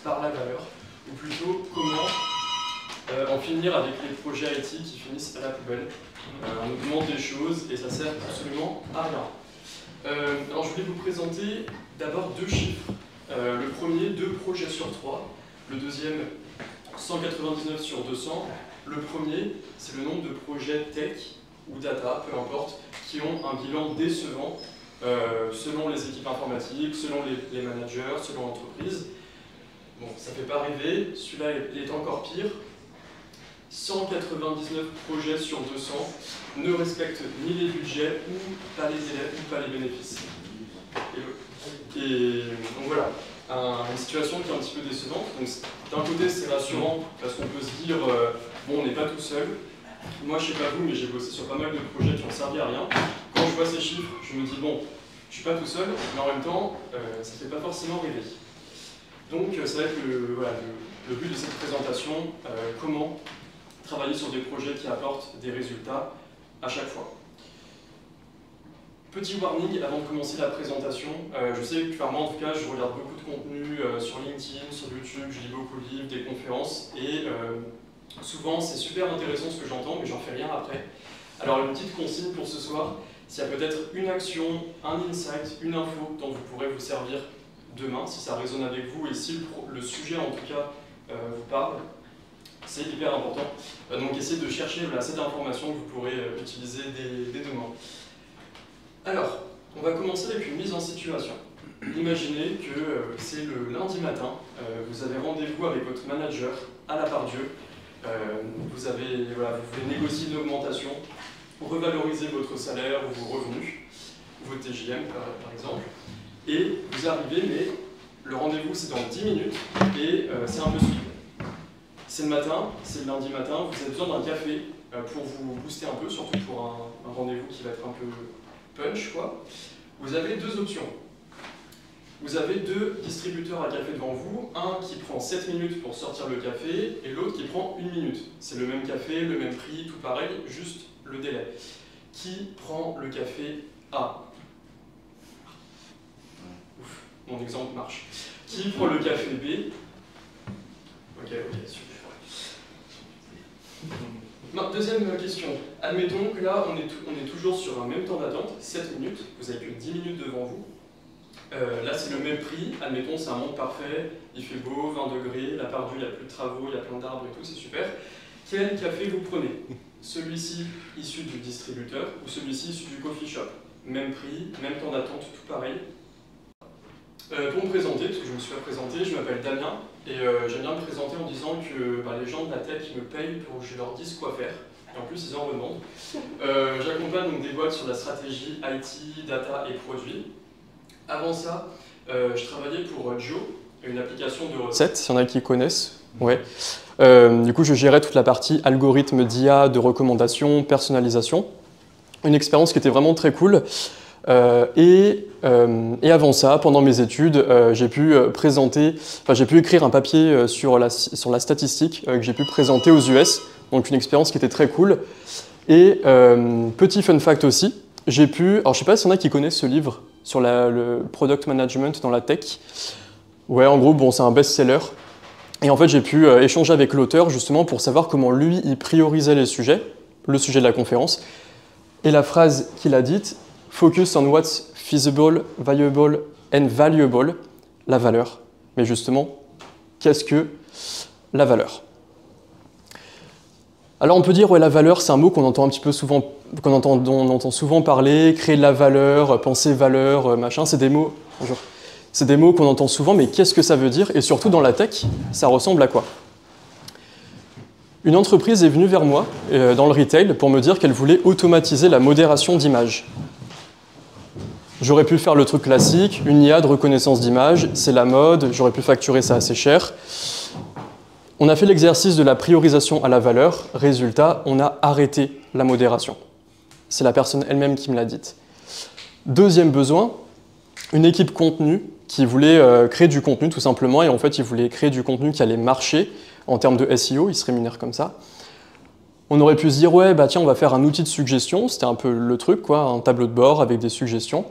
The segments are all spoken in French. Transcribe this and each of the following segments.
par la valeur, ou plutôt comment en finir avec les projets IT qui finissent à la poubelle. On nous demande des choses et ça sert absolument à rien. Alors je voulais vous présenter d'abord deux chiffres. Le premier, 2 projets sur 3. Le deuxième, 199 sur 200. Le premier, c'est le nombre de projets tech ou data, peu importe, qui ont un bilan décevant selon les équipes informatiques, selon les managers, selon l'entreprise. Bon, ça ne fait pas rêver, celui-là est encore pire. 199 projets sur 200 ne respectent ni les budgets, ou pas les élèves, ou pas les bénéfices. Et donc voilà, une situation qui est un petit peu décevante. D'un côté, c'est rassurant, parce qu'on peut se dire, bon, on n'est pas tout seul. Moi, je ne sais pas vous, mais j'ai bossé sur pas mal de projets qui n'ont servi à rien. Quand je vois ces chiffres, je me dis, bon, je ne suis pas tout seul, mais en même temps, ça ne fait pas forcément rêver. Donc, ça va être le but de cette présentation, comment travailler sur des projets qui apportent des résultats à chaque fois. Petit warning avant de commencer la présentation. Je sais que moi, en tout cas, je regarde beaucoup de contenu sur LinkedIn, sur YouTube, je lis beaucoup de livres, des conférences, et souvent, c'est super intéressant ce que j'entends, mais j'en fais rien après. Alors, une petite consigne pour ce soir, s'il y a peut-être une action, un insight, une info dont vous pourrez vous servir demain, si ça résonne avec vous et si le sujet, en tout cas, vous parle, c'est hyper important. Donc, essayez de chercher cette information que vous pourrez utiliser dès demain. Alors, on va commencer avec une mise en situation. Imaginez que c'est le lundi matin, vous avez rendez-vous avec votre manager à la Pardieu. Vous voulez négocier une augmentation, revaloriser votre salaire ou vos revenus, votre TJM par exemple, et vous arrivez, mais le rendez-vous c'est dans 10 minutes et c'est un peu suivi. C'est le matin, c'est le lundi matin, vous avez besoin d'un café pour vous booster un peu, surtout pour un rendez-vous qui va être un peu punch, quoi. Vous avez deux options. Vous avez deux distributeurs à café devant vous, un qui prend 7 minutes pour sortir le café et l'autre qui prend 1 minute. C'est le même café, le même prix, tout pareil, juste le délai. Qui prend le café A? Ouf, mon exemple marche. Qui prend le café B? Ok, super. Non, deuxième question. Admettons que là, on est toujours sur un même temps d'attente, 7 minutes, vous n'avez que 10 minutes devant vous. Là, c'est le même prix, admettons, c'est un monde parfait, il fait beau, 20 degrés, la Pardieu, il n'y a plus de travaux, il y a plein d'arbres et tout, c'est super. Quel café vous prenez? Celui-ci issu du distributeur ou celui-ci issu du coffee shop? Même prix, même temps d'attente, tout pareil. Pour me présenter, parce que je me suis pas présenté, je m'appelle Damien, et j'aime bien me présenter en disant que les gens de la tech me payent pour que je leur dise quoi faire. Et en plus, ils en redemandent. J'accompagne donc des boîtes sur la stratégie IT, data et produits. Avant ça, je travaillais pour Joe, une application de recettes, s'il y en a qui connaissent. Ouais. Du coup, je gérais toute la partie algorithme d'IA, de recommandation, personnalisation. Une expérience qui était vraiment très cool. Et avant ça, pendant mes études, j'ai pu écrire un papier sur la statistique que j'ai pu présenter aux US. Donc une expérience qui était très cool. Et petit fun fact aussi, alors je ne sais pas s'il y en a qui connaissent ce livre sur le product management dans la tech. Ouais, en gros, bon, c'est un best-seller. Et en fait, j'ai pu échanger avec l'auteur justement pour savoir comment lui, il priorisait les sujets, le sujet de la conférence. Et la phrase qu'il a dite, « Focus on what's feasible, valuable and valuable », la valeur. Mais justement, qu'est-ce que la valeur? Alors on peut dire, ouais, la valeur, c'est un mot qu'on entend un petit peu souvent, on entend souvent parler, créer de la valeur, penser valeur, machin, c'est des mots, qu'on entend souvent, mais qu'est-ce que ça veut dire? Et surtout dans la tech, ça ressemble à quoi? Une entreprise est venue vers moi, dans le retail, pour me dire qu'elle voulait automatiser la modération d'images. J'aurais pu faire le truc classique, une IA de reconnaissance d'images, c'est la mode, j'aurais pu facturer ça assez cher. On a fait l'exercice de la priorisation à la valeur, résultat, on a arrêté la modération. C'est la personne elle-même qui me l'a dite. Deuxième besoin, une équipe contenu qui voulait créer du contenu tout simplement, et en fait, ils voulaient créer du contenu qui allait marcher en termes de SEO, ils se rémunèrent comme ça. On aurait pu se dire, ouais, bah tiens, on va faire un outil de suggestion, c'était un peu le truc, quoi, un tableau de bord avec des suggestions.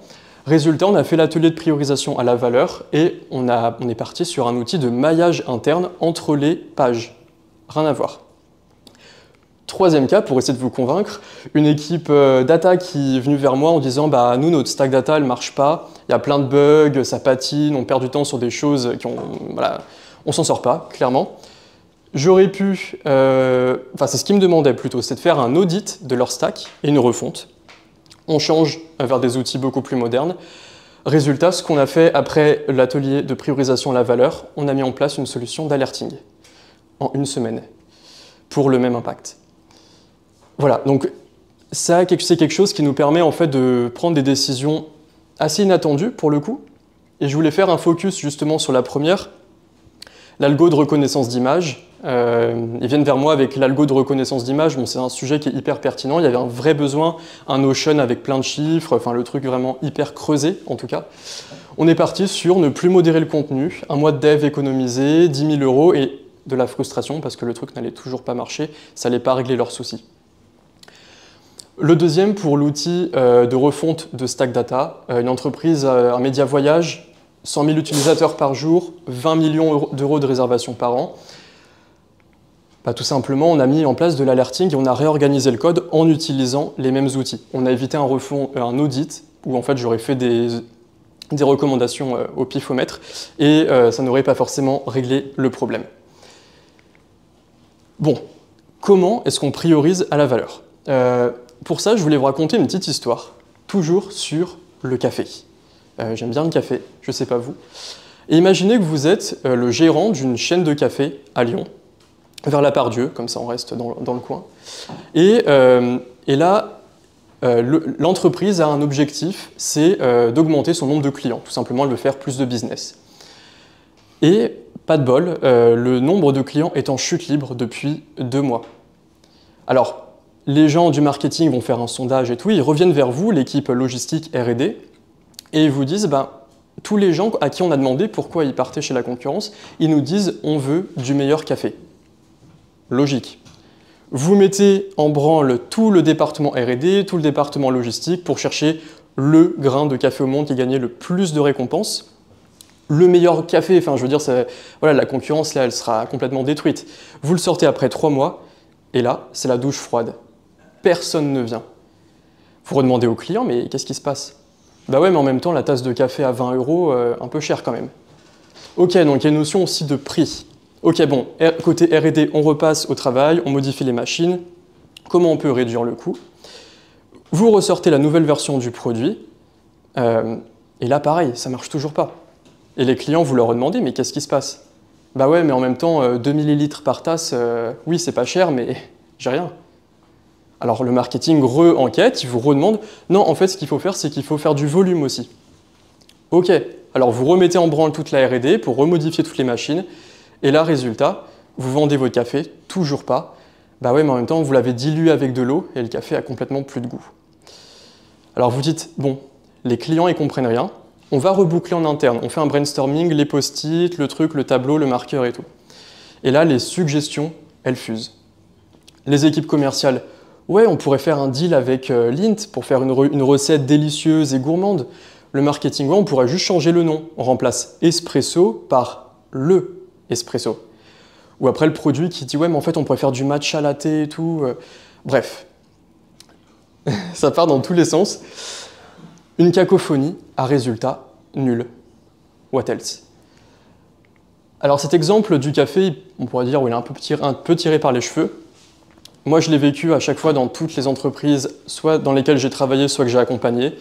Résultat, on a fait l'atelier de priorisation à la valeur et on est parti sur un outil de maillage interne entre les pages. Rien à voir. Troisième cas, pour essayer de vous convaincre, une équipe data qui est venue vers moi en disant bah, « nous, notre stack data, elle ne marche pas, il y a plein de bugs, ça patine, on perd du temps sur des choses qui ont... Voilà, on s'en sort pas, clairement. » J'aurais pu... Enfin, c'est ce qu'ils me demandaient plutôt, c'est de faire un audit de leur stack et une refonte. On change vers des outils beaucoup plus modernes. Résultat, ce qu'on a fait après l'atelier de priorisation à la valeur, on a mis en place une solution d'alerting en 1 semaine pour le même impact. Voilà, donc ça, c'est quelque chose qui nous permet en fait de prendre des décisions assez inattendues pour le coup. Et je voulais faire un focus justement sur la première, l'algo de reconnaissance d'image. Ils viennent vers moi avec l'algo de reconnaissance d'image. Bon, c'est un sujet qui est hyper pertinent. Il y avait un vrai besoin, un Notion avec plein de chiffres, enfin le truc vraiment hyper creusé en tout cas. On est parti sur ne plus modérer le contenu, un mois de dev économisé, 10 000 € et de la frustration parce que le truc n'allait toujours pas marcher, ça n'allait pas régler leurs soucis. Le deuxième, pour l'outil de refonte de Stack Data, une entreprise, un média voyage, 100 000 utilisateurs par jour, 20 millions d'euros de réservations par an. Bah, tout simplement, on a mis en place de l'alerting et on a réorganisé le code en utilisant les mêmes outils. On a évité un audit où en fait j'aurais fait des recommandations au pifomètre et ça n'aurait pas forcément réglé le problème. Bon, comment est-ce qu'on priorise à la valeur? Pour ça, je voulais vous raconter une petite histoire, toujours sur le café. J'aime bien le café, je ne sais pas vous. Et imaginez que vous êtes le gérant d'une chaîne de café à Lyon, vers la Part-Dieu, comme ça on reste dans le coin. Et là, l'entreprise a un objectif, c'est d'augmenter son nombre de clients. Tout simplement, elle veut faire plus de business. Et pas de bol, le nombre de clients est en chute libre depuis 2 mois. Alors, les gens du marketing vont faire un sondage et tout, ils reviennent vers vous, l'équipe logistique R&D, et ils vous disent, tous les gens à qui on a demandé pourquoi ils partaient chez la concurrence, ils nous disent, on veut du meilleur café. Logique. Vous mettez en branle tout le département R&D, tout le département logistique pour chercher le grain de café au monde qui gagnait le plus de récompenses. Le meilleur café, enfin je veux dire, voilà, la concurrence là, elle sera complètement détruite. Vous le sortez après 3 mois, et là, c'est la douche froide. Personne ne vient. Vous redemandez au client, mais qu'est-ce qui se passe? Bah ouais, mais en même temps, la tasse de café à 20 €, un peu cher quand même. Ok, donc il y a une notion aussi de prix. Ok, bon, côté R&D, on repasse au travail, on modifie les machines. Comment on peut réduire le coût? Vous ressortez la nouvelle version du produit, et là, pareil, ça marche toujours pas. Et les clients, vous leur demandez, mais qu'est-ce qui se passe? Bah ouais, mais en même temps, 2 millilitres par tasse, oui, c'est pas cher, mais j'ai rien. Alors le marketing re-enquête, il vous redemande, non, en fait, ce qu'il faut faire, c'est qu'il faut faire du volume aussi. Ok, alors vous remettez en branle toute la R&D pour remodifier toutes les machines, et là, résultat, vous vendez votre café, toujours pas. Bah ouais, mais en même temps, vous l'avez dilué avec de l'eau, et le café a complètement plus de goût. Alors vous dites, bon, les clients, ils comprennent rien, on va reboucler en interne, on fait un brainstorming, les post-it, le truc, le tableau, le marqueur et tout. Et là, les suggestions, elles fusent. Les équipes commerciales, ouais, on pourrait faire un deal avec Lint pour faire une recette délicieuse et gourmande. Le marketing, ouais, on pourrait juste changer le nom. On remplace espresso par le espresso. Ou après le produit qui dit, ouais, mais en fait, on pourrait faire du matcha latte et tout. Bref, ça part dans tous les sens. Une cacophonie à résultat nul. What else? Alors cet exemple du café, on pourrait dire, où il est un peu tiré par les cheveux. Moi, je l'ai vécu à chaque fois dans toutes les entreprises, soit dans lesquelles j'ai travaillé, soit que j'ai accompagné.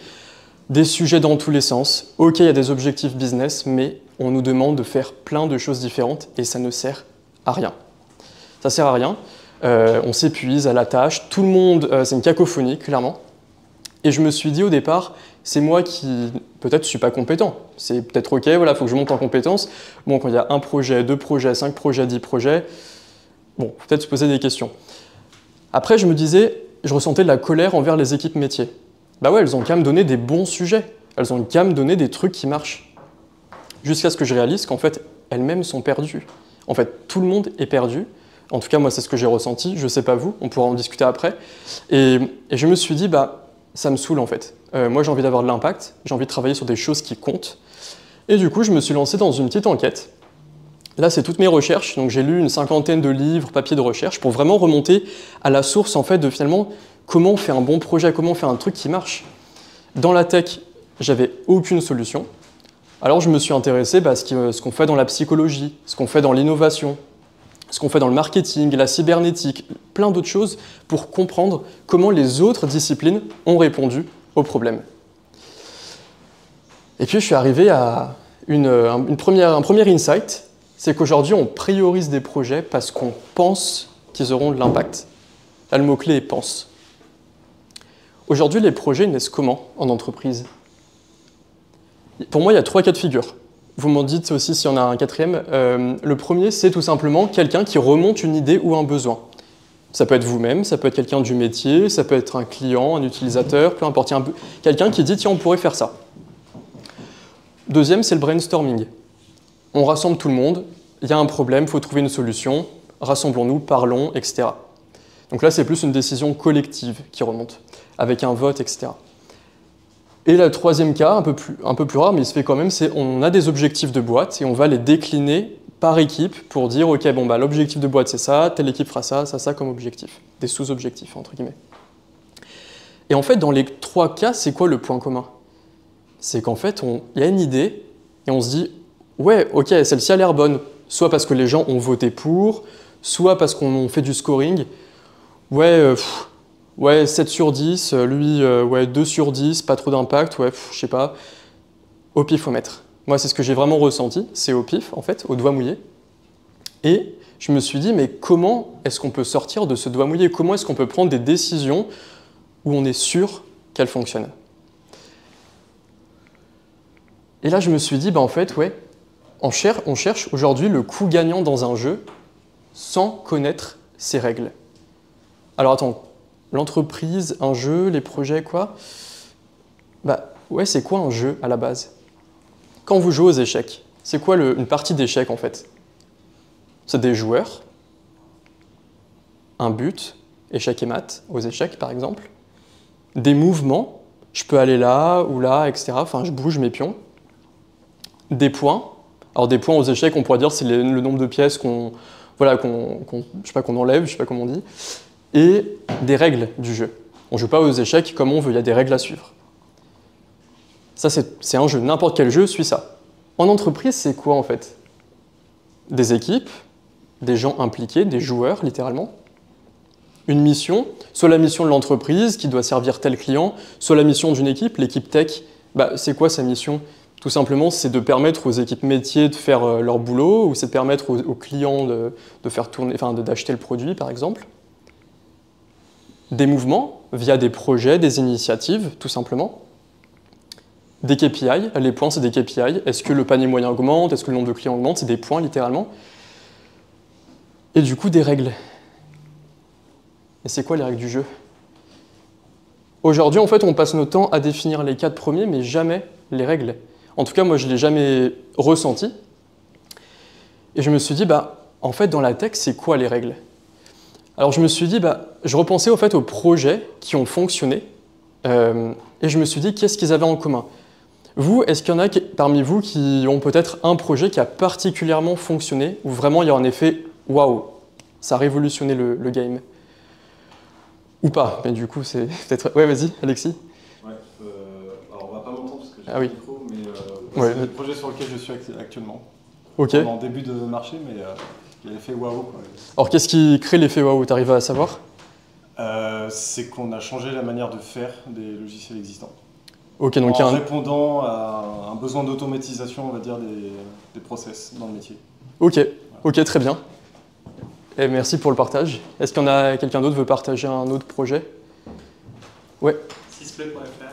Des sujets dans tous les sens. Ok, il y a des objectifs business, mais on nous demande de faire plein de choses différentes et ça ne sert à rien. Ça sert à rien. On s'épuise à la tâche. Tout le monde, c'est une cacophonie, clairement. Et je me suis dit au départ, c'est moi qui, peut-être, ne suis pas compétent. C'est peut-être ok, voilà, il faut que je monte en compétences. Bon, quand il y a 1 projet, 2 projets, 5 projets, 10 projets, bon, peut-être se poser des questions. Après, je me disais, je ressentais de la colère envers les équipes métiers. Bah ouais, elles ont qu'à me donner des bons sujets. Elles ont qu'à me donner des trucs qui marchent. Jusqu'à ce que je réalise qu'en fait, elles-mêmes sont perdues. En fait, tout le monde est perdu. En tout cas, moi, c'est ce que j'ai ressenti. Je sais pas vous, on pourra en discuter après. Et je me suis dit, bah, ça me saoule en fait. Moi, j'ai envie d'avoir de l'impact, j'ai envie de travailler sur des choses qui comptent. Et du coup, je me suis lancé dans une petite enquête. Là, c'est toutes mes recherches. Donc, j'ai lu une 50aine de livres, papiers de recherche, pour vraiment remonter à la source, en fait, de finalement comment on fait un bon projet, comment on fait un truc qui marche. Dans la tech, j'avais aucune solution. Alors, je me suis intéressé à ce qu'on fait dans la psychologie, ce qu'on fait dans l'innovation, ce qu'on fait dans le marketing, la cybernétique, plein d'autres choses pour comprendre comment les autres disciplines ont répondu aux problèmes. Et puis je suis arrivé à un premier insight, c'est qu'aujourd'hui on priorise des projets parce qu'on pense qu'ils auront de l'impact. Là, le mot-clé est « pense ». Aujourd'hui, les projets naissent comment en entreprise? Pour moi, il y a 3 cas de figure. Vous m'en dites aussi s'il y en a un quatrième. Le premier, c'est tout simplement quelqu'un qui remonte une idée ou un besoin. Ça peut être vous-même, ça peut être quelqu'un du métier, ça peut être un client, un utilisateur, peu importe. Quelqu'un qui dit « tiens, on pourrait faire ça ». Deuxième, c'est le brainstorming. On rassemble tout le monde, il y a un problème, il faut trouver une solution, rassemblons-nous, parlons, etc. Donc là, c'est plus une décision collective qui remonte, avec un vote, etc. Et le troisième cas, un peu plus rare, mais il se fait quand même, c'est on a des objectifs de boîte et on va les décliner par équipe pour dire, ok, bon, bah, l'objectif de boîte c'est ça, telle équipe fera ça, ça comme objectif. Des sous-objectifs, entre guillemets. Et en fait, dans les 3 cas, c'est quoi le point commun? C'est qu'en fait, il y a une idée et on se dit, ouais, ok, celle-ci a l'air bonne, soit parce que les gens ont voté pour, soit parce qu'on fait du scoring. Ouais, 7 sur 10, lui, ouais, 2 sur 10, pas trop d'impact, ouais, je sais pas. Au pifomètre. Moi, c'est ce que j'ai vraiment ressenti, c'est au pif, en fait, au doigt mouillé. Et je me suis dit, mais comment est-ce qu'on peut sortir de ce doigt mouillé? Comment est-ce qu'on peut prendre des décisions où on est sûr qu'elles fonctionnent? Et là, je me suis dit, bah, en fait, ouais, on cherche aujourd'hui le coup gagnant dans un jeu sans connaître ses règles. Alors attends, l'entreprise, un jeu, les projets, quoi? Bah ouais, c'est quoi un jeu à la base? Quand vous jouez aux échecs, c'est quoi une partie d'échecs en fait? C'est des joueurs, un but, échec et mat, aux échecs par exemple, des mouvements, je peux aller là ou là, etc. Enfin, je bouge mes pions. Des points. Alors des points aux échecs, on pourrait dire c'est le nombre de pièces qu'on enlève, je sais pas comment on dit. Et des règles du jeu. On ne joue pas aux échecs comme on veut, il y a des règles à suivre. Ça, c'est un jeu, n'importe quel jeu suit ça. En entreprise, c'est quoi en fait? Des équipes, des gens impliqués, des joueurs littéralement. Une mission, soit la mission de l'entreprise qui doit servir tel client, soit la mission d'une équipe, l'équipe tech. Bah, c'est quoi sa mission? Tout simplement, c'est de permettre aux équipes métiers de faire leur boulot, ou c'est de permettre aux clients de faire tourner, enfin, d'acheter le produit par exemple. Des mouvements via des projets, des initiatives, tout simplement. Des KPI, les points c'est des KPI. Est-ce que le panier moyen augmente? Est-ce que le nombre de clients augmente? C'est des points littéralement. Et du coup des règles. Et c'est quoi les règles du jeu? Aujourd'hui en fait on passe notre temps à définir les 4 premiers mais jamais les règles. En tout cas moi je ne l'ai jamais ressenti. Et je me suis dit bah en fait dans la tech c'est quoi les règles? Alors je me suis dit, je repensais au fait aux projets qui ont fonctionné et je me suis dit qu'est-ce qu'ils avaient en commun. Vous, est-ce qu'il y en a parmi vous qui ont peut-être un projet qui a particulièrement fonctionné où vraiment il y a un effet waouh, ça a révolutionné le game? Ou pas, mais du coup c'est peut-être... Ouais vas-y Alexis. Ouais, alors on va pas m'entendre parce que j'ai le micro, mais c'est le projet sur lequel je suis actuellement. Ok. On est en début de marché, mais il y a l'effet waouh. Alors qu'est-ce qui crée l'effet waouh? Tu arrives à savoir? C'est qu'on a changé la manière de faire des logiciels existants. Ok, donc en répondant à un besoin d'automatisation, on va dire, des process dans le métier. Ok, voilà. Ok, très bien. Et merci pour le partage. Est-ce qu'il y en a quelqu'un d'autre qui veut partager un autre projet? Ouais. Sysplay.fr.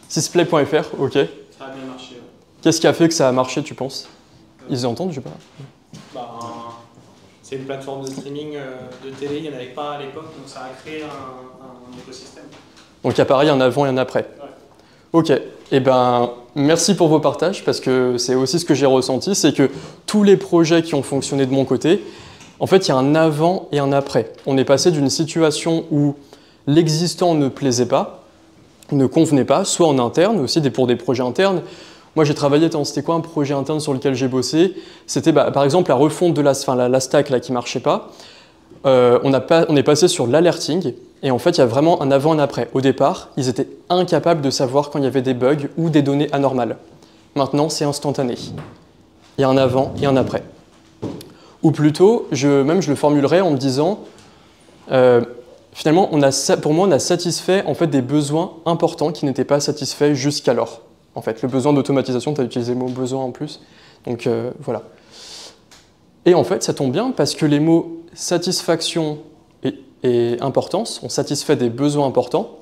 Sysplay.fr, ok. Ça a bien marché. Ouais. Qu'est-ce qui a fait que ça a marché, tu penses? Ils entendent, je sais pas. C'est une plateforme de streaming de télé, il n'y en avait pas à l'époque, donc ça a créé un écosystème. Donc il y a pareil un avant et un après. Ouais. Ok, et merci pour vos partages, parce que c'est aussi ce que j'ai ressenti, c'est que tous les projets qui ont fonctionné de mon côté, en fait il y a un avant et un après. On est passé d'une situation où l'existant ne plaisait pas, ne convenaient pas, soit en interne, aussi pour des projets internes. Moi, j'ai travaillé, c'était quoi un projet interne sur lequel j'ai bossé? C'était par exemple la refonte de la stack là, qui ne marchait pas. On est passé sur l'alerting, et en fait, il y a vraiment un avant et un après. Au départ, ils étaient incapables de savoir quand il y avait des bugs ou des données anormales. Maintenant, c'est instantané. Il y a un avant et un après. Ou plutôt, je le formulerais en me disant, finalement, pour moi, on a satisfait en fait, des besoins importants qui n'étaient pas satisfaits jusqu'alors. En fait, le besoin d'automatisation, tu as utilisé le mot besoin en plus. Donc voilà. Et en fait, ça tombe bien parce que les mots satisfaction et importance, on satisfait des besoins importants,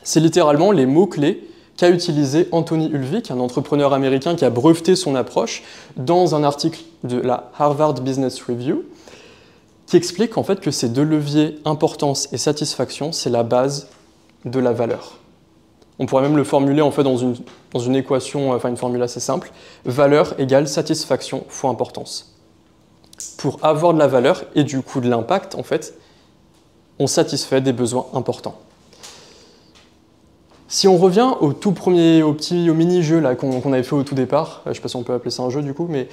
c'est littéralement les mots-clés qu'a utilisé Anthony Ulvik, un entrepreneur américain qui a breveté son approche dans un article de la Harvard Business Review, qui explique en fait que ces deux leviers, importance et satisfaction, c'est la base de la valeur. On pourrait même le formuler en fait dans une équation, enfin une formule assez simple, valeur égale satisfaction fois importance. Pour avoir de la valeur et du coup de l'impact, en fait, on satisfait des besoins importants. Si on revient au tout premier, au mini-jeu qu'on avait fait au tout départ, je ne sais pas si on peut appeler ça un jeu du coup, mais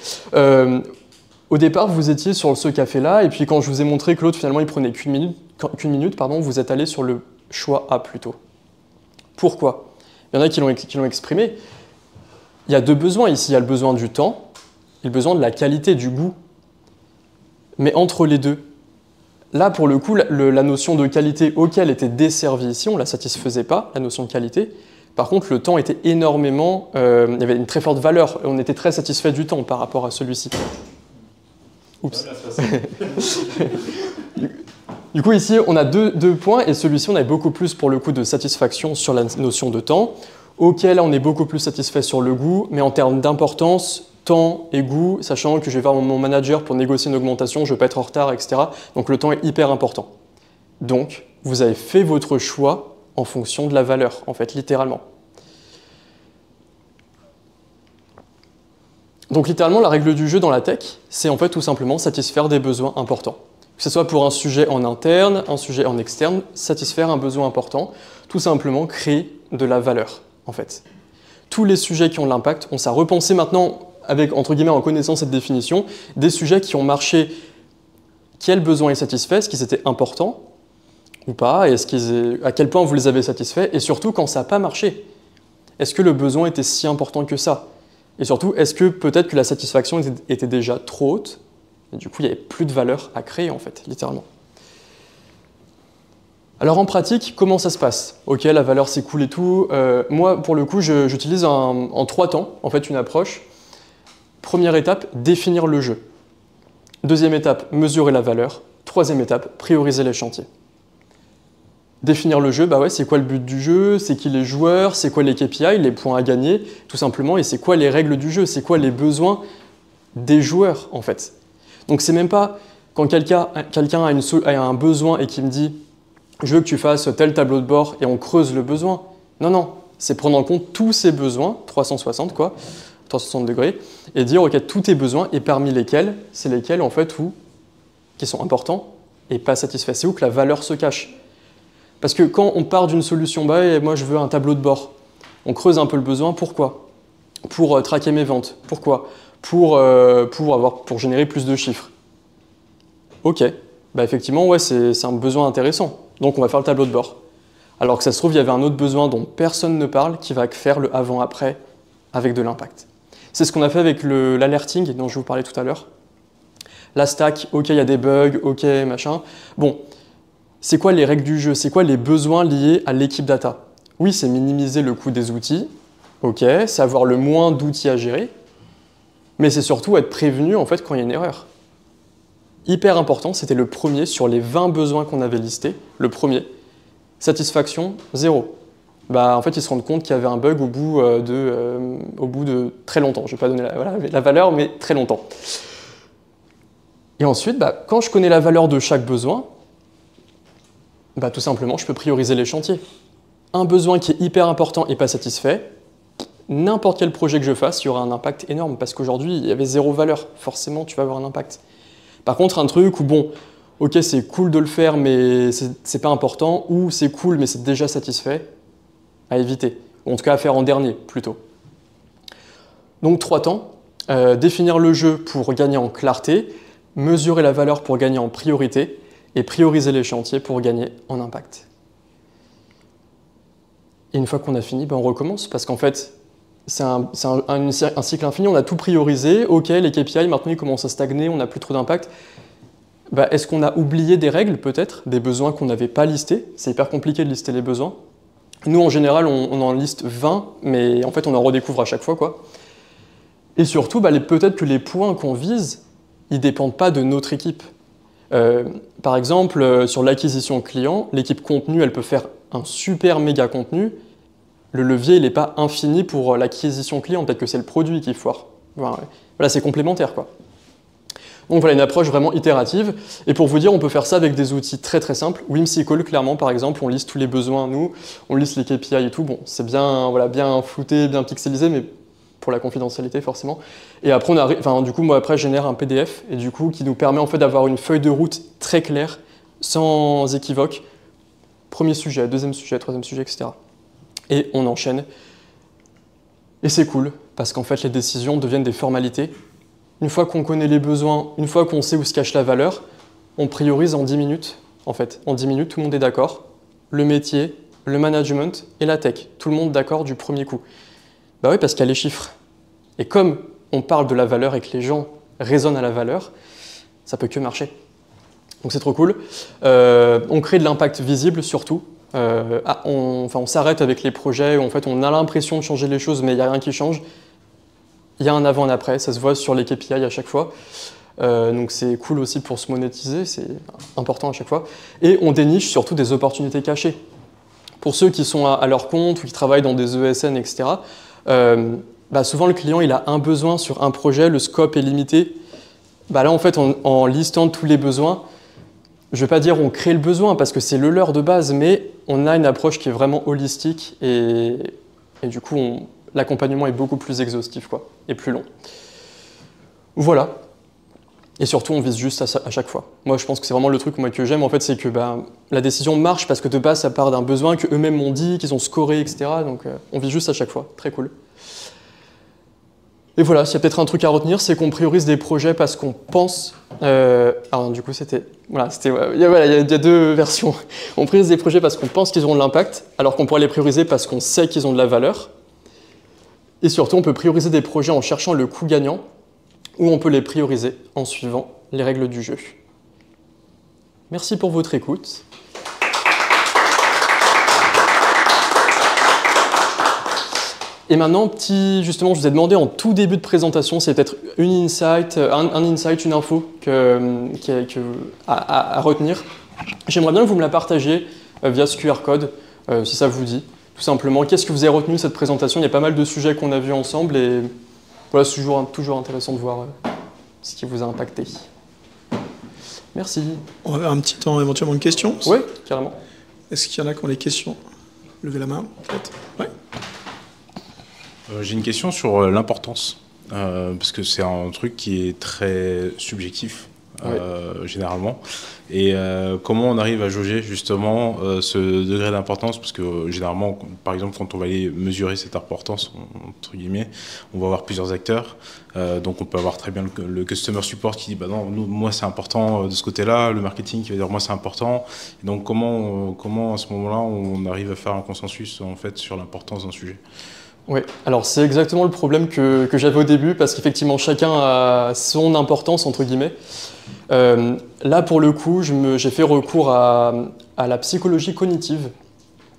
au départ vous étiez sur ce café-là, et puis quand je vous ai montré que l'autre finalement il prenait qu'une minute, vous êtes allé sur le choix A plutôt. Pourquoi? Il y en a qui l'ont exprimé. Il y a deux besoins ici, il y a le besoin du temps et le besoin de la qualité, du goût. Mais entre les deux, là pour le coup, la notion de qualité auquel était desservie ici, on ne la satisfaisait pas, la notion de qualité. Par contre, le temps était énormément... il y avait une très forte valeur, on était très satisfait du temps par rapport à celui-ci. Oups. Du coup, ici, on a deux points, et celui-ci, on a beaucoup plus, pour le coup, de satisfaction sur la notion de temps, auquel on est beaucoup plus satisfait sur le goût, mais en termes d'importance, temps et goût, sachant que je vais voir mon manager pour négocier une augmentation, je ne veux pas être en retard, etc. Donc le temps est hyper important. Donc, vous avez fait votre choix en fonction de la valeur, en fait, littéralement. Donc littéralement, la règle du jeu dans la tech, c'est en fait tout simplement satisfaire des besoins importants. Que ce soit pour un sujet en interne, un sujet en externe, satisfaire un besoin important, tout simplement créer de la valeur, en fait. Tous les sujets qui ont de l'impact, on s'est repensé maintenant, avec, entre guillemets, en connaissant cette définition, des sujets qui ont marché, quel besoin est satisfait, est-ce qu'ils étaient importants ou pas, à quel point vous les avez satisfaits, et surtout quand ça n'a pas marché. Est-ce que le besoin était si important que ça? Et surtout, est-ce que peut-être que la satisfaction était déjà trop haute, et du coup il n'y avait plus de valeur à créer en fait, littéralement. Alors en pratique, comment ça se passe? Ok, la valeur c'est cool et tout. Moi, pour le coup, j'utilise en 3 temps, en fait, une approche. Première étape, définir le jeu. Deuxième étape, mesurer la valeur. Troisième étape, prioriser les chantiers. Définir le jeu, bah ouais, c'est quoi le but du jeu, c'est qui les joueurs, c'est quoi les KPI, les points à gagner, tout simplement, et c'est quoi les règles du jeu, c'est quoi les besoins des joueurs, en fait. Donc c'est même pas quand quelqu'un a un besoin et qui me dit « je veux que tu fasses tel tableau de bord » et on creuse le besoin. Non, non, c'est prendre en compte tous ces besoins, 360 quoi, 360 degrés, et dire « ok, tous tes besoins, et parmi lesquels, c'est lesquels en fait qui sont importants et pas satisfaits. C'est où que la valeur se cache. Parce que quand on part d'une solution, bah et moi je veux un tableau de bord, on creuse un peu le besoin, pourquoi? Pour traquer mes ventes, pourquoi? Pour générer plus de chiffres. Ok, bah effectivement, ouais, c'est un besoin intéressant, donc on va faire le tableau de bord. Alors que ça se trouve, il y avait un autre besoin dont personne ne parle qui va faire le avant-après avec de l'impact. C'est ce qu'on a fait avec l'alerting dont je vous parlais tout à l'heure. La stack, ok, il y a des bugs, ok, machin. Bon, c'est quoi les règles du jeu? C'est quoi les besoins liés à l'équipe data? Oui, c'est minimiser le coût des outils, ok, c'est avoir le moins d'outils à gérer, mais c'est surtout être prévenu en fait quand il y a une erreur. Hyper important, c'était le premier sur les 20 besoins qu'on avait listés, le premier. Satisfaction, 0. Bah, en fait, ils se rendent compte qu'il y avait un bug au bout de très longtemps. Je ne vais pas donner la valeur, mais très longtemps. Et ensuite, bah, quand je connais la valeur de chaque besoin, bah, tout simplement, je peux prioriser les chantiers. Un besoin qui est hyper important et pas satisfait, n'importe quel projet que je fasse, il y aura un impact énorme, parce qu'aujourd'hui, il y avait 0 valeur. Forcément, tu vas avoir un impact. Par contre, un truc où, bon, ok, c'est cool de le faire, mais c'est pas important, ou c'est cool, mais c'est déjà satisfait, à éviter, ou en tout cas à faire en dernier plutôt. Donc 3 temps, définir le jeu pour gagner en clarté, mesurer la valeur pour gagner en priorité, et prioriser les chantiers pour gagner en impact. Et une fois qu'on a fini, on recommence, parce qu'en fait, c'est un cycle infini, on a tout priorisé, ok, les KPI, maintenant ils commencent à stagner, on n'a plus trop d'impact. Est-ce qu'on a oublié des règles, peut-être, des besoins qu'on n'avait pas listés? C'est hyper compliqué de lister les besoins. Nous, en général, on en liste 20, mais en fait, on en redécouvre à chaque fois, quoi. Et surtout, peut-être que les points qu'on vise, ils ne dépendent pas de notre équipe. Par exemple, sur l'acquisition client, l'équipe contenu, elle peut faire un super méga contenu. Le levier, il n'est pas infini pour l'acquisition client, peut-être que c'est le produit qui foire. Voilà, c'est complémentaire, quoi. Donc voilà, une approche vraiment itérative. Et pour vous dire, on peut faire ça avec des outils très très simples. Whimsical, clairement, par exemple, on liste tous les besoins, nous, on liste les KPI et tout. Bon, c'est bien, bien flouté, bien pixelisé, mais pour la confidentialité, forcément. Et après, du coup, moi, après, je génère un PDF, et du coup, qui nous permet en fait d'avoir une feuille de route très claire, sans équivoque. Premier sujet, deuxième sujet, troisième sujet, etc. Et on enchaîne. Et c'est cool, parce qu'en fait, les décisions deviennent des formalités. Une fois qu'on connaît les besoins, une fois qu'on sait où se cache la valeur, on priorise en 10 minutes, en fait. En 10 minutes, tout le monde est d'accord. Le métier, le management et la tech. Tout le monde d'accord du premier coup. Bah oui, parce qu'il y a les chiffres. Et comme on parle de la valeur et que les gens raisonnent à la valeur, ça peut que marcher. Donc c'est trop cool. On crée de l'impact visible, surtout. On s'arrête avec les projets où en fait, on a l'impression de changer les choses, mais il n'y a rien qui change. Il y a un avant et un après, ça se voit sur les KPI à chaque fois. Donc c'est cool aussi pour se monétiser, c'est important à chaque fois. Et on déniche surtout des opportunités cachées. Pour ceux qui sont à leur compte ou qui travaillent dans des ESN, etc., souvent le client il a un besoin sur un projet, le scope est limité. Là en fait, en listant tous les besoins, je ne vais pas dire on crée le besoin parce que c'est le leur de base, mais on a une approche qui est vraiment holistique et du coup l'accompagnement est beaucoup plus exhaustif et plus long. Voilà. Et surtout, on vise juste à chaque fois. Moi, je pense que c'est vraiment le truc que j'aime, en fait, c'est que la décision marche parce que de base, ça part d'un besoin qu'eux-mêmes m'ont dit, qu'ils ont scoré, etc. Donc, on vise juste à chaque fois. Très cool. Et voilà, s'il y a peut-être un truc à retenir, c'est qu'on priorise des projets parce qu'on pense... alors, du coup, il y a deux versions. On priorise des projets parce qu'on pense qu'ils auront de l'impact, alors qu'on pourrait les prioriser parce qu'on sait qu'ils ont de la valeur. Et surtout, on peut prioriser des projets en cherchant le coût gagnant, ou on peut les prioriser en suivant les règles du jeu. Merci pour votre écoute. Et maintenant, justement, je vous ai demandé en tout début de présentation, c'est peut-être une insight, un insight, une info à retenir. J'aimerais bien que vous me la partagiez via ce QR code, si ça vous dit. Tout simplement, qu'est-ce que vous avez retenu de cette présentation? Il y a pas mal de sujets qu'on a vus ensemble et voilà, c'est toujours intéressant de voir ce qui vous a impacté. Merci. On va avoir un petit temps éventuellement de questions. Oui, carrément. Est-ce qu'il y en a qui ont des questions? Levez la main, peut-être. Ouais. J'ai une question sur l'importance, parce que c'est un truc qui est très subjectif, généralement. Et comment on arrive à jauger justement ce degré d'importance, parce que généralement, par exemple, quand on va aller mesurer cette importance, entre guillemets, on va avoir plusieurs acteurs. Donc on peut avoir très bien le customer support qui dit non, moi c'est important de ce côté-là, le marketing qui va dire moi c'est important. Et donc comment à ce moment-là on arrive à faire un consensus en fait sur l'importance d'un sujet? Oui, alors c'est exactement le problème que j'avais au début, parce qu'effectivement chacun a son importance entre guillemets. Là pour le coup, j'ai fait recours à la psychologie cognitive.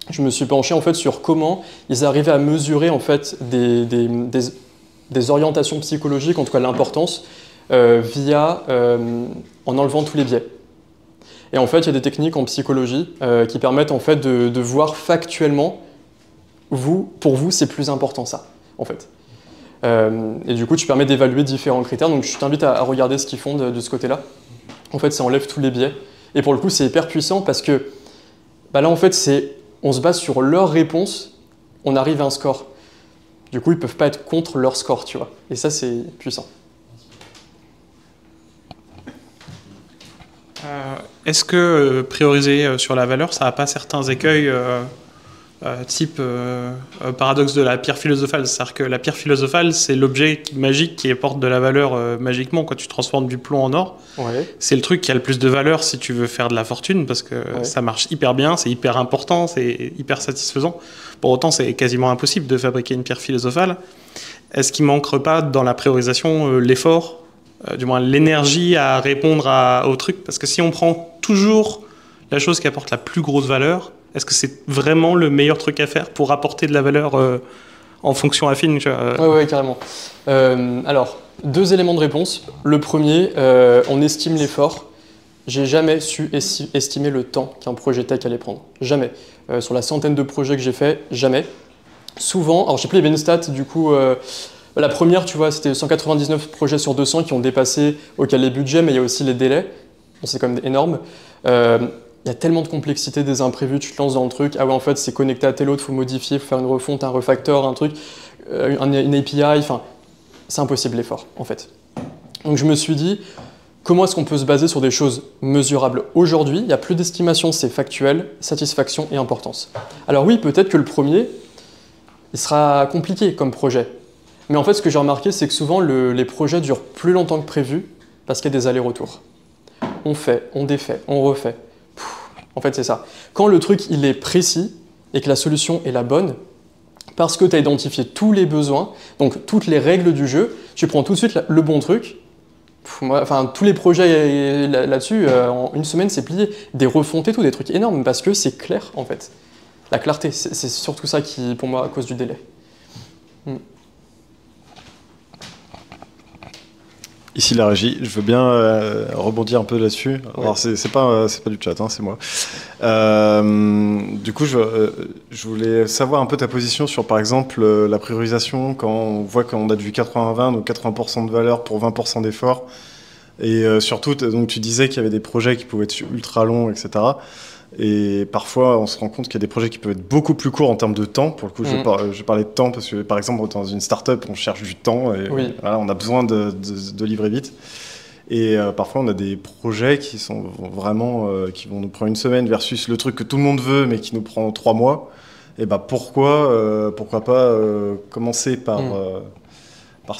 Je me suis penché en fait sur comment ils arrivaient à mesurer en fait des orientations psychologiques, en tout cas l'importance, en enlevant tous les biais. Et en fait, il y a des techniques en psychologie qui permettent en fait de voir factuellement pour vous, c'est plus important ça, en fait. Et du coup, tu permets d'évaluer différents critères. Donc, je t'invite à regarder ce qu'ils font de ce côté-là. En fait, ça enlève tous les biais. Et pour le coup, c'est hyper puissant parce que là, en fait, on se base sur leur réponse, on arrive à un score. Du coup, ils ne peuvent pas être contre leur score, tu vois. Et ça, c'est puissant. Est-ce que prioriser sur la valeur, ça n'a pas certains écueils type paradoxe de la pierre philosophale. C'est-à-dire que la pierre philosophale, c'est l'objet magique qui apporte de la valeur magiquement quand tu transformes du plomb en or. Ouais. C'est le truc qui a le plus de valeur si tu veux faire de la fortune parce que ça marche hyper bien, c'est hyper important, c'est hyper satisfaisant. Pour autant, c'est quasiment impossible de fabriquer une pierre philosophale. Est-ce qu'il ne manquerait pas dans la priorisation l'effort, du moins l'énergie à répondre au truc? Parce que si on prend toujours la chose qui apporte la plus grosse valeur, est-ce que c'est vraiment le meilleur truc à faire pour apporter de la valeur en fonction affine? Oui, carrément. Alors, 2 éléments de réponse. Le premier, on estime l'effort. J'ai jamais su estimer le temps qu'un projet tech allait prendre. Jamais. Sur la centaine de projets que j'ai fait, jamais. Souvent, alors je sais plus, il y avait une stat, du coup, la première, tu vois, c'était 199 projets sur 200 qui ont dépassé auquel les budgets, mais il y a aussi les délais. Bon, c'est quand même énorme. Il y a tellement de complexité, des imprévus, tu te lances dans le truc, ah ouais, en fait, c'est connecté à tel autre, il faut modifier, il faut faire une refonte, un refactor, un truc, une API, enfin, c'est impossible l'effort, en fait. Donc je me suis dit, comment est-ce qu'on peut se baser sur des choses mesurables aujourd'hui? Il n'y a plus d'estimation, c'est factuel, satisfaction et importance. Alors oui, peut-être que le premier, il sera compliqué comme projet. Mais en fait, ce que j'ai remarqué, c'est que souvent, les projets durent plus longtemps que prévu parce qu'il y a des allers-retours. On fait, on défait, on refait. En fait, c'est ça. Quand le truc, il est précis et que la solution est la bonne, parce que tu as identifié tous les besoins, donc toutes les règles du jeu, tu prends tout de suite le bon truc. Tous les projets là-dessus, en une semaine, c'est plié. Des refontes et tout, des trucs énormes, parce que c'est clair, en fait. La clarté, c'est surtout ça qui, pour moi, à cause du délai. Ici la régie, je veux bien rebondir un peu là-dessus. Ouais. Alors c'est pas du chat, hein, c'est moi. Du coup, je voulais savoir un peu ta position sur, par exemple, la priorisation quand on voit qu'on a du 80-20, donc 80% de valeur pour 20% d'effort. Et surtout, donc tu disais qu'il y avait des projets qui pouvaient être ultra longs, etc. Et parfois, on se rend compte qu'il y a des projets qui peuvent être beaucoup plus courts en termes de temps. Pour le coup, je parlais de temps parce que, par exemple, dans une start-up, on cherche du temps et voilà, on a besoin de livrer vite. Et parfois, on a des projets qui sont vraiment qui vont nous prendre une semaine versus le truc que tout le monde veut mais qui nous prend 3 mois. Et bah pourquoi pas commencer par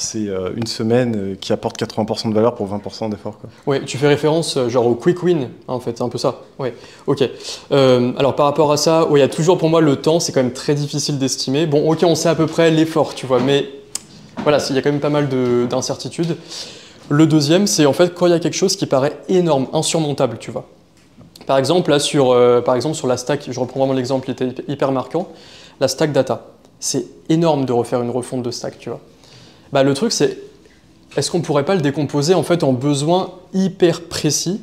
ces une semaine qui apporte 80% de valeur pour 20% d'effort. Oui, tu fais référence genre au quick win, hein, en fait, c'est un peu ça. Oui, ok. Alors par rapport à ça, il y a toujours pour moi le temps, c'est quand même très difficile d'estimer. Bon, ok, on sait à peu près l'effort, tu vois, mais voilà, il y a quand même pas mal d'incertitudes. Le deuxième, c'est en fait quand il y a quelque chose qui paraît énorme, insurmontable, tu vois. Par exemple, là, sur la stack, je reprends vraiment l'exemple, il était hyper marquant, la stack data. C'est énorme de refaire une refonte de stack, tu vois. Bah, le truc, c'est, est-ce qu'on pourrait pas le décomposer en fait en besoins hyper précis,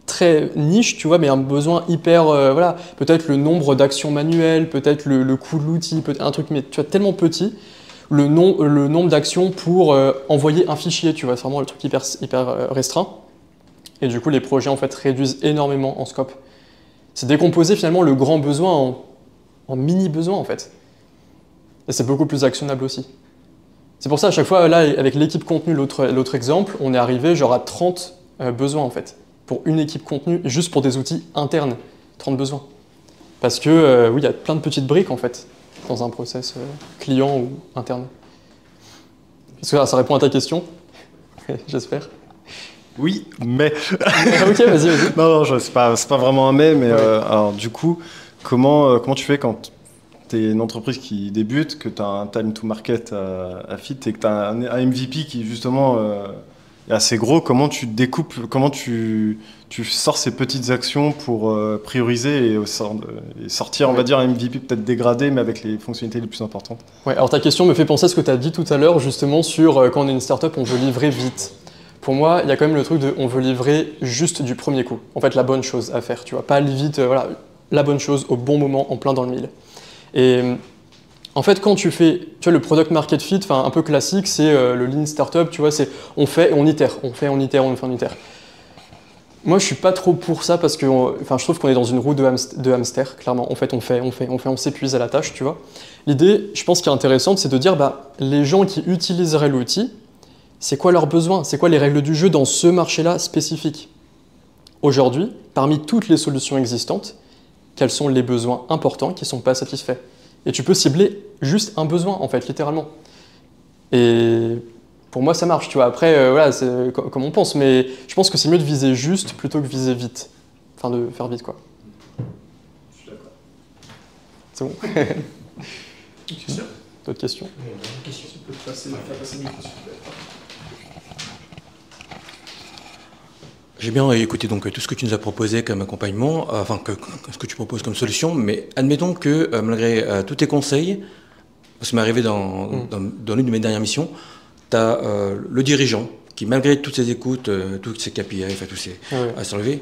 très niche, tu vois, mais un besoin hyper, voilà, peut-être le nombre d'actions manuelles, peut-être le coût de l'outil, un truc, mais tu vois, tellement petit, le nombre d'actions pour envoyer un fichier, tu vois, c'est vraiment le truc hyper restreint. Et du coup, les projets en fait réduisent énormément en scope. C'est décomposer finalement le grand besoin en mini besoin en fait. Et c'est beaucoup plus actionnable aussi. C'est pour ça, à chaque fois, là, avec l'équipe contenu, l'autre exemple, on est arrivé genre à 30 besoins, en fait, pour une équipe contenu, juste pour des outils internes, 30 besoins. Parce que, oui, il y a plein de petites briques, en fait, dans un process client ou interne. Est-ce que ça répond à ta question? J'espère. Oui, mais... Ok, vas-y. Non, c'est pas vraiment un mais alors, du coup, comment tu fais quand... tu es une entreprise qui débute, que tu as un time to market à fit et que tu as un MVP qui justement est assez gros, comment tu découpes, comment tu sors ces petites actions pour prioriser et sortir, on va dire, un MVP peut-être dégradé, mais avec les fonctionnalités les plus importantes? Ouais, alors ta question me fait penser à ce que tu as dit tout à l'heure, justement, sur quand on est une startup, on veut livrer vite. Pour moi, il y a quand même le truc de on veut livrer juste du premier coup. En fait, la bonne chose à faire, tu vois, pas aller vite, voilà, la bonne chose au bon moment, en plein dans le mille. Et en fait, quand tu fais, tu vois, le product market fit, enfin un peu classique, c'est le lean startup, tu vois, c'est on fait et on itère, on fait, on itère, on fait, on itère. Moi, je suis pas trop pour ça parce que, je trouve qu'on est dans une roue de hamster, clairement. En fait, on s'épuise à la tâche, tu vois. L'idée, je pense, qui est intéressante, c'est de dire, les gens qui utiliseraient l'outil, c'est quoi leurs besoins, c'est quoi les règles du jeu dans ce marché-là spécifique. Aujourd'hui, parmi toutes les solutions existantes, quels sont les besoins importants qui ne sont pas satisfaits. Et tu peux cibler juste un besoin, en fait, littéralement. Et pour moi, ça marche, tu vois. Après, voilà, c'est comme on pense, mais je pense que c'est mieux de viser juste plutôt que viser vite. Enfin, de faire vite, quoi. Je suis d'accord. C'est bon. Question. D'autres questions? Question. Tu peux faire passer le micro, s'il te plaît. J'ai bien écouté donc tout ce que tu nous as proposé comme accompagnement, ce que tu proposes comme solution, mais admettons que malgré tous tes conseils, ça m'est arrivé dans l'une de mes dernières missions, tu as le dirigeant qui, malgré toutes ses écoutes, toutes ses KPI, enfin, tous ses à se relever,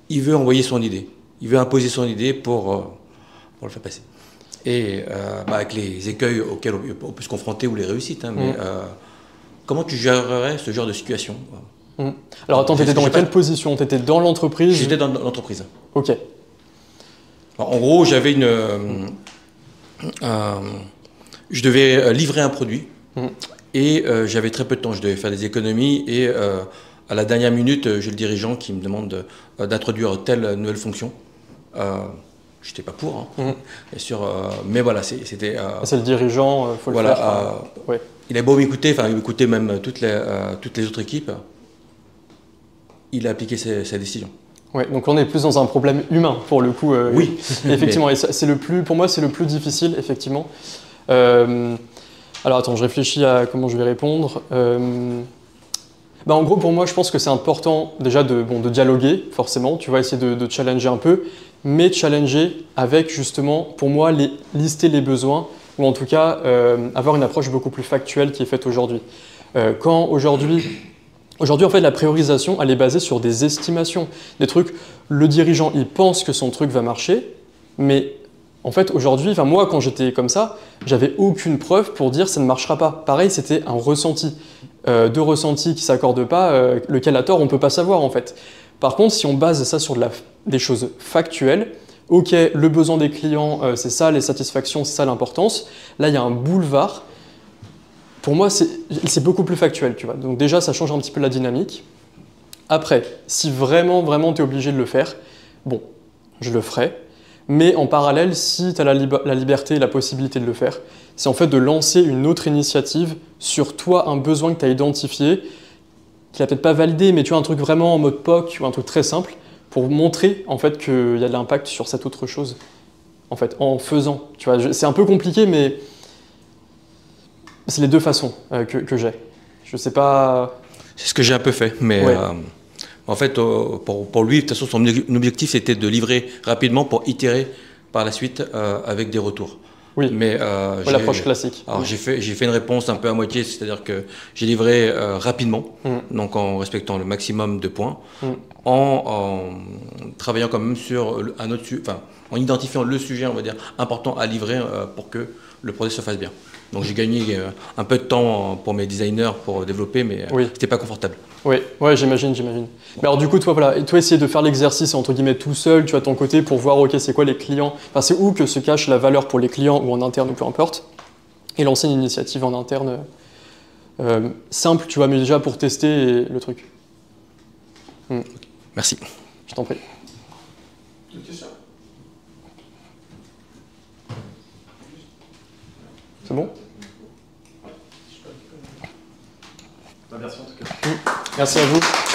il veut envoyer son idée, il veut imposer son idée pour le faire passer. Et avec les écueils auxquels on peut se confronter ou les réussites, hein, mais comment tu gérerais ce genre de situation? Alors attends, tu étais dans quelle position? Tu étais dans l'entreprise? J'étais dans l'entreprise. Ok. Alors, en gros, j'avais je devais livrer un produit et j'avais très peu de temps. Je devais faire des économies et à la dernière minute, j'ai le dirigeant qui me demande d'introduire telle nouvelle fonction. Je n'étais pas pour, hein, bien sûr, mais voilà, c'était... c'est le dirigeant, faut le faire. Ouais. Il a beau m'écouter, enfin il écoutait même toutes les autres équipes. Il a appliqué sa décision. Ouais, donc on est plus dans un problème humain pour le coup. Oui. Effectivement, et c'est pour moi c'est le plus difficile, effectivement. Alors attends, je réfléchis à comment je vais répondre. En gros, pour moi, je pense que c'est important déjà de dialoguer, forcément. Tu vas essayer de challenger un peu, mais challenger avec justement, pour moi, lister les besoins, ou en tout cas avoir une approche beaucoup plus factuelle qui est faite aujourd'hui. Aujourd'hui, en fait, la priorisation, elle est basée sur des estimations, des trucs. Le dirigeant, il pense que son truc va marcher, mais en fait, aujourd'hui, moi, quand j'étais comme ça, j'avais aucune preuve pour dire ça ne marchera pas. Pareil, c'était un ressenti. Deux ressentis qui ne s'accordent pas, lequel a tort, on ne peut pas savoir, en fait. Par contre, si on base ça sur des choses factuelles, ok, le besoin des clients, c'est ça, les satisfactions, c'est ça l'importance. Là, il y a un boulevard. Pour moi, c'est beaucoup plus factuel, tu vois. Donc déjà, ça change un petit peu la dynamique. Après, si vraiment, vraiment tu es obligé de le faire, bon, je le ferai. Mais en parallèle, si tu as la liberté et la possibilité de le faire, c'est en fait de lancer une autre initiative sur toi, un besoin que tu as identifié, qui n'a peut-être pas validé, mais tu as un truc vraiment en mode POC ou un truc très simple, pour montrer en fait qu'il y a de l'impact sur cette autre chose, en fait, en faisant. Tu vois, c'est un peu compliqué, mais c'est les deux façons que j'ai. Je sais pas... C'est ce que j'ai un peu fait, mais ouais. En fait, pour lui, de toute façon, son objectif, c'était de livrer rapidement pour itérer par la suite avec des retours. Oui, mais l'approche classique. Alors j'ai fait une réponse un peu à moitié, c'est-à-dire que j'ai livré rapidement, donc en respectant le maximum de points, en travaillant quand même sur un autre, en identifiant le sujet, on va dire, important à livrer pour que le projet se fasse bien. Donc j'ai gagné un peu de temps pour mes designers pour développer, mais c'était pas confortable. Oui, ouais, j'imagine. Mais alors du coup, toi, essayer de faire l'exercice entre guillemets tout seul, tu as ton côté pour voir, ok, c'est quoi les clients, enfin c'est où que se cache la valeur pour les clients ou en interne ou peu importe, et lancer une initiative en interne simple, tu vois, mais déjà pour tester le truc. Merci. Je t'en prie. C'est bon? Merci en tout cas. Merci à vous.